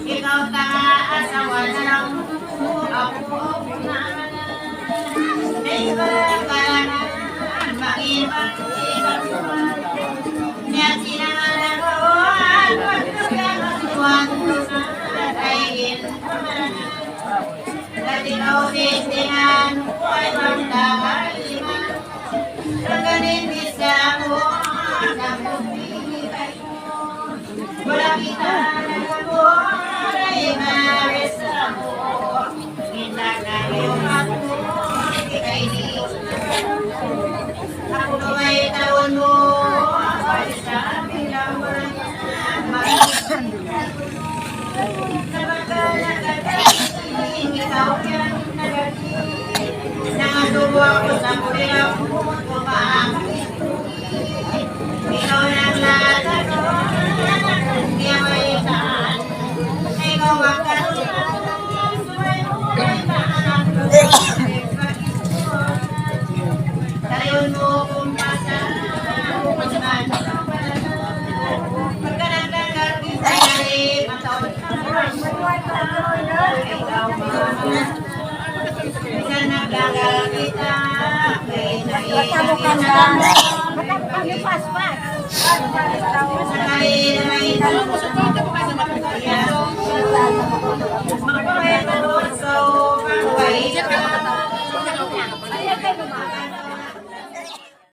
Ikaw ka-asawa na lang ako na naibarakalan mag-ibang niya sinangalan ko at pagkakasuan ay dati ikaw tintingan ko ay magdakaliman raganin bisa ako ng bumibigay mo wala kita nagabo ay maris ako kita kayo ako ikay di ako gaway taon mo ay sa bilawan ikaw yan nagagi nangadubo ako sa kulilaw kumaangkin ikaw lang lahat ako hindi ako itaan ikaw ang katulad suway mo ay taan tayon mo kung pasa pagkanagdagal kita ay matawad ikaw bisa nagdagal kita sakay